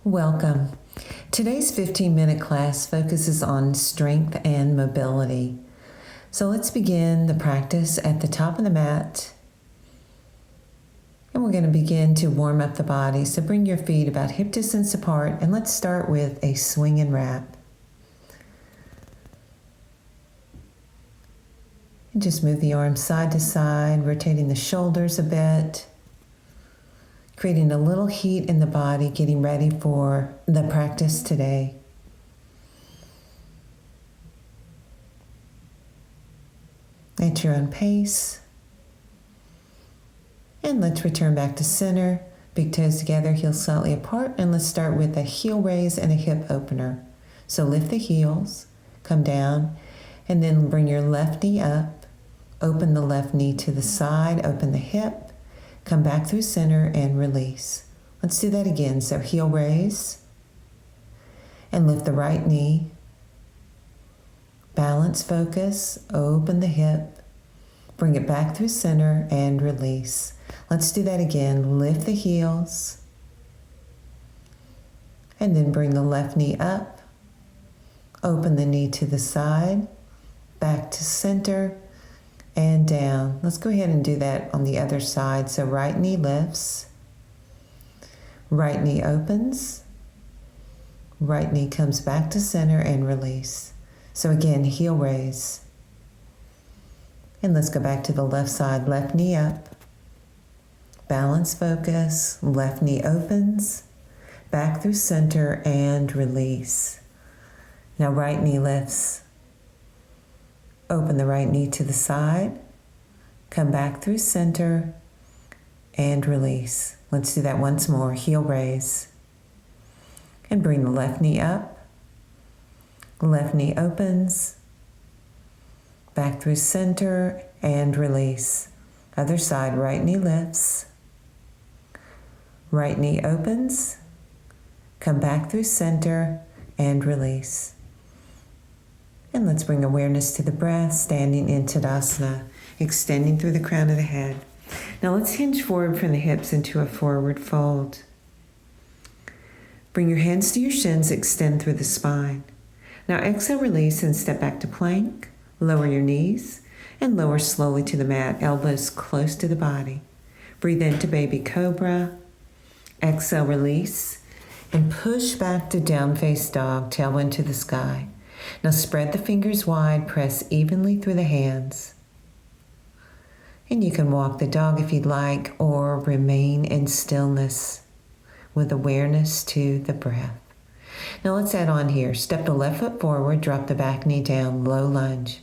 Welcome. Today's 15-minute class focuses on strength and mobility. So let's begin the practice at the top of the mat. And we're going to begin to warm up the body. So bring your feet about hip distance apart and let's start with a swing and wrap. And just move the arms side to side, rotating the shoulders a bit, creating a little heat in the body, getting ready for the practice today. At your own pace. And let's return back to center. Big toes together, heels slightly apart. And let's start with a heel raise and a hip opener. So lift the heels, come down, and then bring your left knee up. Open the left knee to the side, open the hip. Come back through center and release. Let's do that again. So heel raise and lift the right knee. Balance, focus, open the hip. Bring it back through center and release. Let's do that again. Lift the heels and then bring the left knee up. Open the knee to the side, back to center and down. Let's go ahead and do that on the other side. So right knee lifts, right knee opens, right knee comes back to center and release. So again, heel raise. And let's go back to the left side, left knee up, balance, focus, left knee opens, back through center and release. Now right knee lifts. Open the right knee to the side, come back through center, and release. Let's do that once more. Heel raise. And bring the left knee up. Left knee opens, back through center, and release. Other side, right knee lifts. Right knee opens, come back through center, and release. And let's bring awareness to the breath, standing in Tadasana, extending through the crown of the head. Now let's hinge forward from the hips into a forward fold. Bring your hands to your shins, extend through the spine. Now exhale, release, and step back to plank. Lower your knees and lower slowly to the mat, elbows close to the body. Breathe into baby cobra. Exhale, release, and push back to down face dog, tailwind to the sky. Now spread the fingers wide, press evenly through the hands. And you can walk the dog if you'd like, or remain in stillness with awareness to the breath. Now let's add on here. Step the left foot forward, drop the back knee down, low lunge.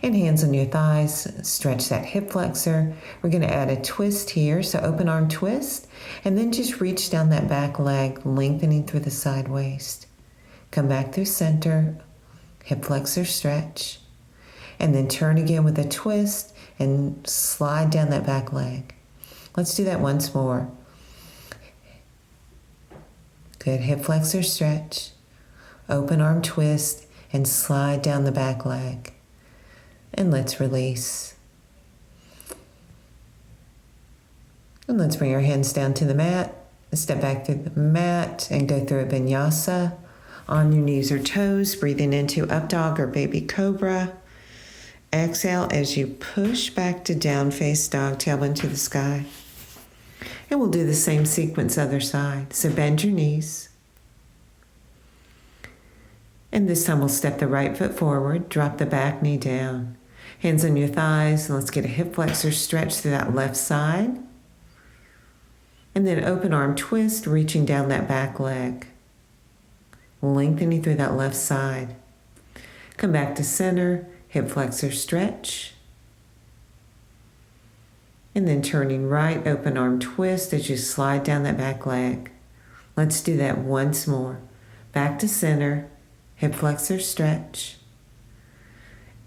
And hands on your thighs, stretch that hip flexor. We're going to add a twist here, so open arm twist, and then just reach down that back leg, lengthening through the side waist. Come back through center, hip flexor stretch, and then turn again with a twist and slide down that back leg. Let's do that once more. Good, hip flexor stretch, open arm twist, and slide down the back leg. And let's release. And let's bring our hands down to the mat, step back through the mat, and go through a vinyasa. On your knees or toes, breathing into up dog or baby cobra. Exhale as you push back to down face dog, tailwind to the sky. And we'll do the same sequence other side. So bend your knees. And this time we'll step the right foot forward, drop the back knee down. Hands on your thighs, and let's get a hip flexor stretch through that left side. And then open arm twist, reaching down that back leg. Lengthening through that left side. Come back to center, hip flexor stretch. And then turning right, open arm twist as you slide down that back leg. Let's do that once more. Back to center, hip flexor stretch.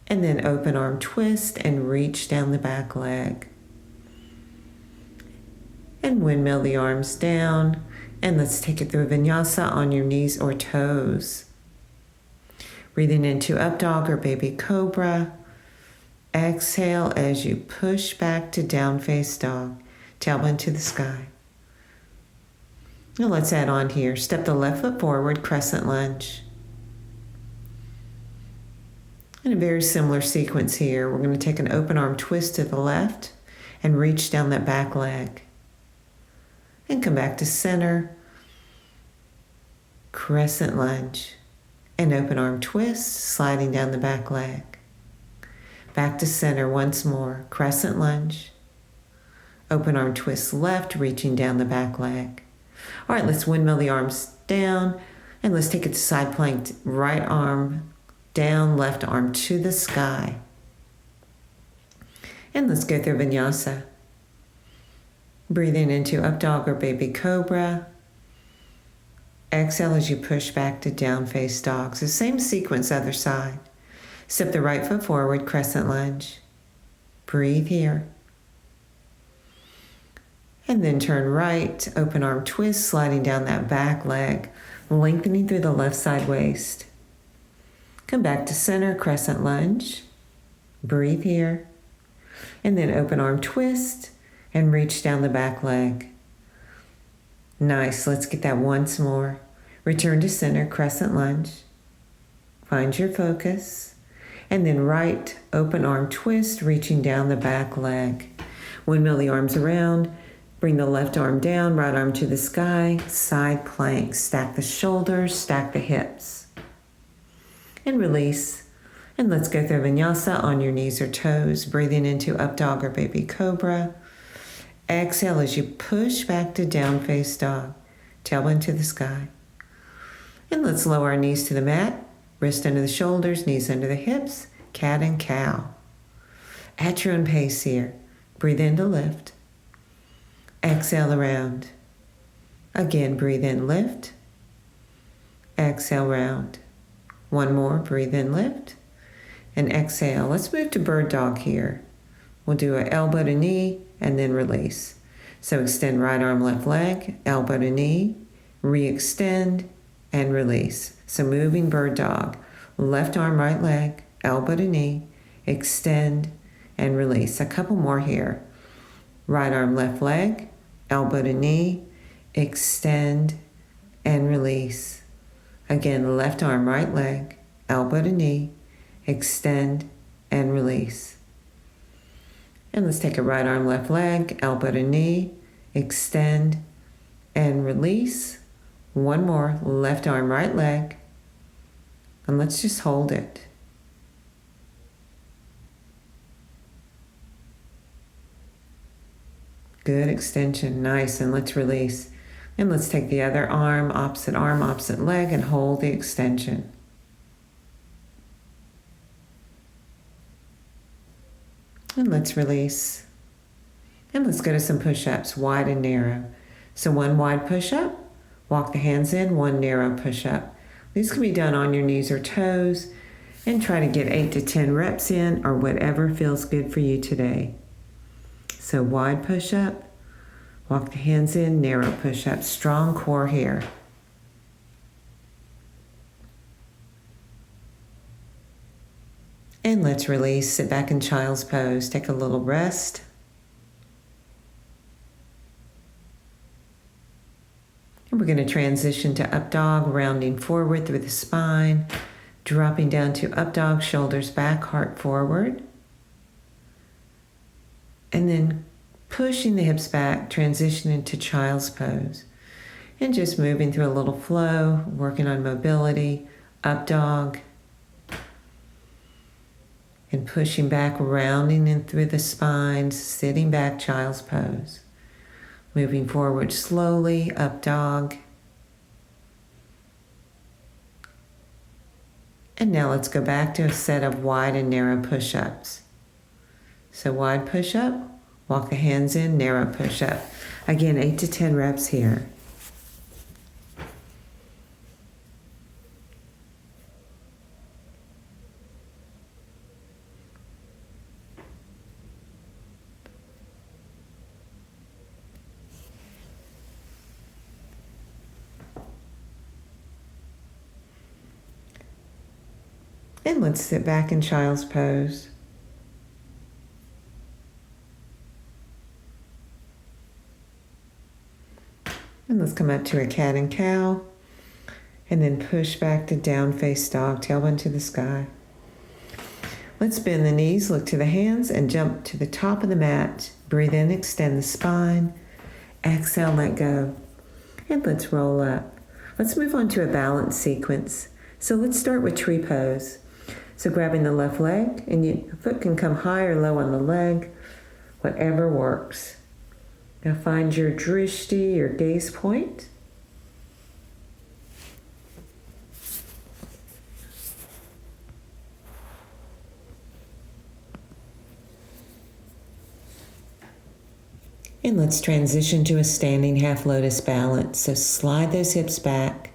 And then open arm twist and reach down the back leg. And windmill the arms down. And let's take it through a vinyasa on your knees or toes. Breathing into up dog or baby cobra. Exhale as you push back to down face dog, tailwind to the sky. Now let's add on here. Step the left foot forward, crescent lunge. In a very similar sequence here, we're going to take an open arm twist to the left and reach down that back leg. And come back to center, crescent lunge, and open arm twist, sliding down the back leg. Back to center once more, crescent lunge, open arm twist left, reaching down the back leg. All right, let's windmill the arms down, and let's take it to side plank, right arm down, left arm to the sky. And let's go through vinyasa. Breathing into up dog or baby cobra. Exhale as you push back to down face dog. So same sequence, other side. Step the right foot forward, crescent lunge. Breathe here. And then turn right, open arm twist, sliding down that back leg, lengthening through the left side waist. Come back to center, crescent lunge. Breathe here. And then open arm twist and reach down the back leg. Nice, let's get that once more. Return to center, crescent lunge. Find your focus. And then right, open arm twist, reaching down the back leg. Windmill the arms around. Bring the left arm down, right arm to the sky, side plank. Stack the shoulders, stack the hips. And release. And let's go through vinyasa on your knees or toes, breathing into up dog or baby cobra. Exhale as you push back to down face dog, tailbone to the sky. And let's lower our knees to the mat, wrist under the shoulders, knees under the hips, cat and cow. At your own pace here. Breathe in to lift. Exhale around. Again, breathe in, lift. Exhale, round. One more, breathe in, lift. And exhale. Let's move to bird dog here. We'll do an elbow to knee and then release. So extend right arm, left leg, elbow to knee, re-extend and release. So moving bird dog, left arm, right leg, elbow to knee, extend and release. A couple more here. Right arm, left leg, elbow to knee, extend and release. Again, left arm, right leg, elbow to knee, extend and release. And let's take a right arm, left leg, elbow to knee, extend and release. One more, left arm, right leg. And let's just hold it. Good extension, nice, and let's release. And let's take the other arm, opposite leg, and hold the extension. And let's release. And let's go to some push-ups, wide and narrow. So one wide push-up, walk the hands in, one narrow push-up. These can be done on your knees or toes, and try to get 8 to 10 reps in, or whatever feels good for you today. So wide push-up, walk the hands in, narrow push-up, strong core here. And let's release, sit back in child's pose, take a little rest. And we're going to transition to up dog, rounding forward through the spine, dropping down to up dog, shoulders back, heart forward. And then pushing the hips back, transitioning to child's pose. And just moving through a little flow, working on mobility, up dog. And pushing back, rounding in through the spine, sitting back, child's pose. Moving forward slowly, up dog. And now let's go back to a set of wide and narrow push-ups. So wide push-up, walk the hands in, narrow push-up. Again, 8 to 10 reps here. And let's sit back in child's pose. And let's Let's come up to a cat and cow. And then push back to down face dog, tailbone to the sky. Let's bend the knees, look to the hands, and jump to the top of the mat. Breathe in, extend the spine. Exhale, let go. And let's roll up. Let's move on to a balance sequence. So let's start with tree pose. So grabbing the left leg, and your foot can come high or low on the leg, whatever works. Now find your drishti, your gaze point. And let's transition to a standing half lotus balance. So slide those hips back.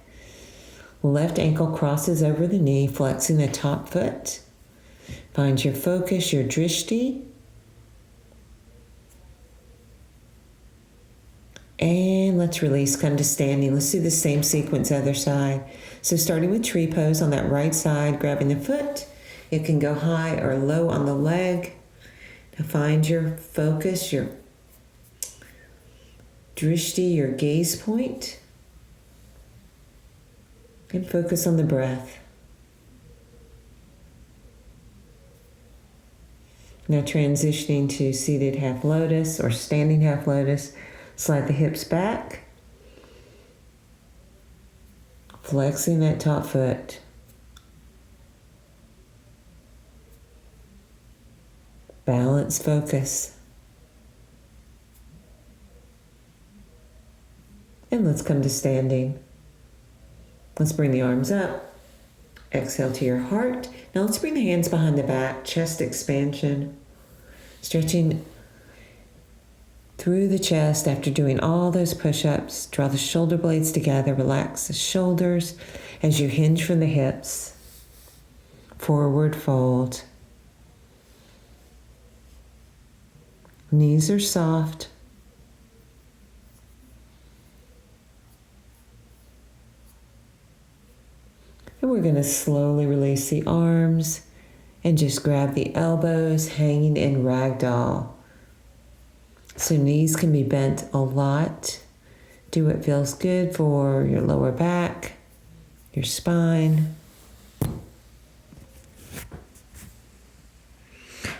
Left ankle crosses over the knee, flexing the top foot. Find your focus, your drishti. And let's release, come to standing. Let's do the same sequence other side. So starting with tree pose on that right side, grabbing the foot. It can go high or low on the leg. Now find your focus, your drishti, your gaze point, and focus on the breath. Now transitioning to seated half lotus or standing half lotus, slide the hips back, flexing that top foot. Balance, focus. And let's come to standing. Let's bring the arms up. Exhale to your heart. Now let's bring the hands behind the back, chest expansion. Stretching through the chest after doing all those push-ups. Draw the shoulder blades together. Relax the shoulders as you hinge from the hips. Forward fold. Knees are soft. And we're going to slowly release the arms and just grab the elbows hanging in ragdoll. So knees can be bent a lot. Do what feels good for your lower back, your spine. And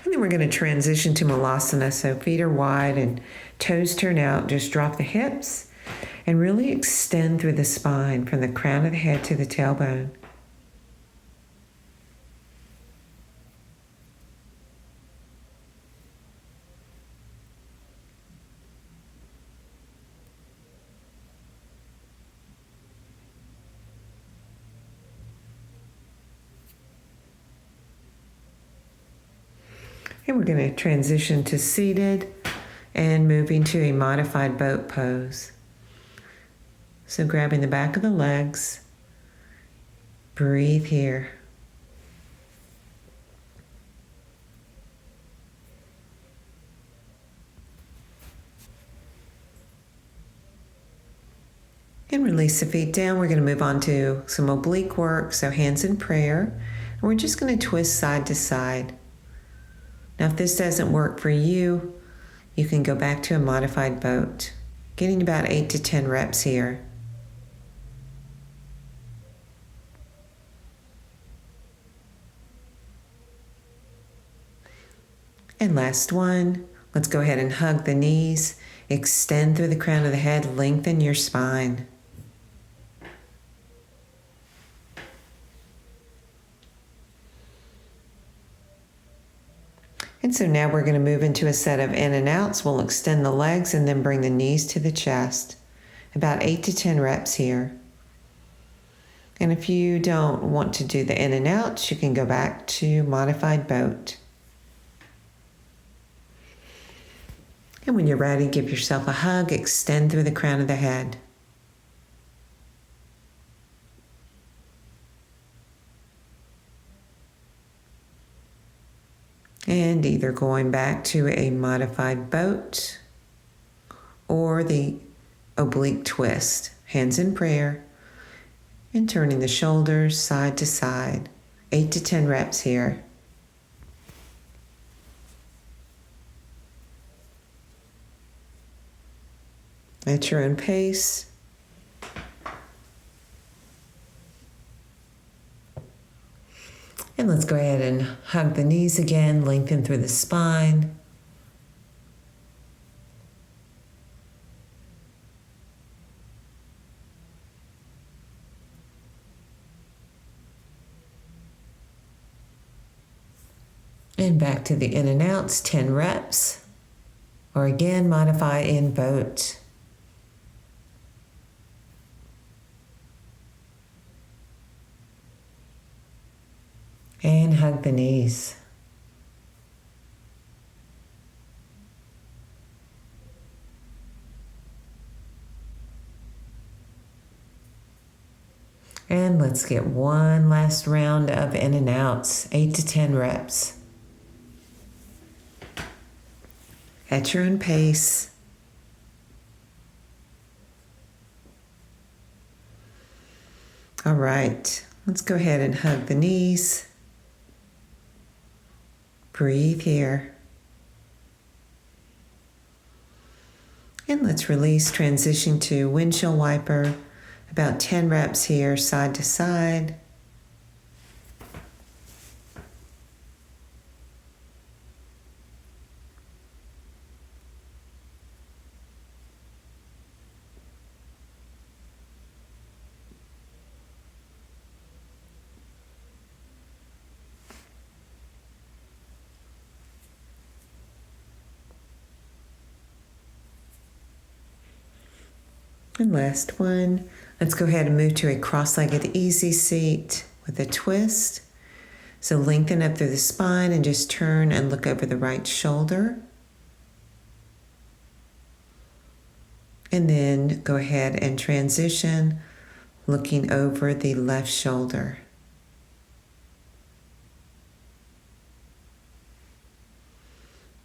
then we're going to transition to Malasana. So feet are wide and toes turn out. Just drop the hips and really extend through the spine from the crown of the head to the tailbone. And we're going to transition to seated and moving to a modified boat pose. So grabbing the back of the legs, breathe here. And release the feet down. We're going to move on to some oblique work, so hands in prayer. And we're just going to twist side to side. Now, if this doesn't work for you, you can go back to a modified boat, getting about 8 to 10 reps here. And last one, let's go ahead and hug the knees, extend through the crown of the head, lengthen your spine. And so now we're going to move into a set of in and outs. We'll extend the legs and then bring the knees to the chest. About 8 to 10 reps here. And if you don't want to do the in and outs, you can go back to modified boat. And when you're ready, give yourself a hug, extend through the crown of the head. And either going back to a modified boat or the oblique twist. Hands in prayer and turning the shoulders side to side. 8 to 10 reps here. At your own pace, And let's go ahead and hug the knees again, lengthen through the spine. And back to the in and outs, 10 reps. Or again, modify in boat. And hug the knees. And let's get one last round of in and outs, 8 to 10 reps. At your own pace. All right, let's go ahead and hug the knees. Breathe here. And let's release, transition to windshield wiper. About 10 reps here, side to side. And last one, let's go ahead and move to a cross-legged easy seat with a twist. So lengthen up through the spine and just turn and look over the right shoulder. And then go ahead and transition, looking over the left shoulder.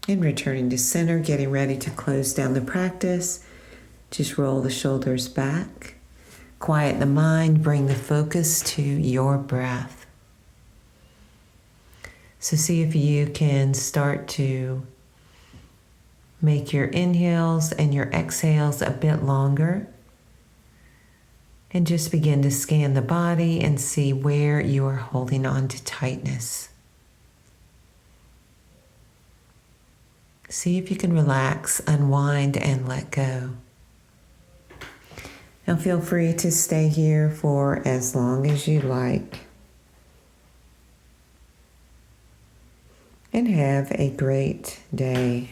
And returning to center, getting ready to close down the practice. Just roll the shoulders back, quiet the mind, bring the focus to your breath. So see if you can start to make your inhales and your exhales a bit longer. And just begin to scan the body and see where you are holding on to tightness. See if you can relax, unwind, and let go. Now feel free to stay here for as long as you like. And have a great day.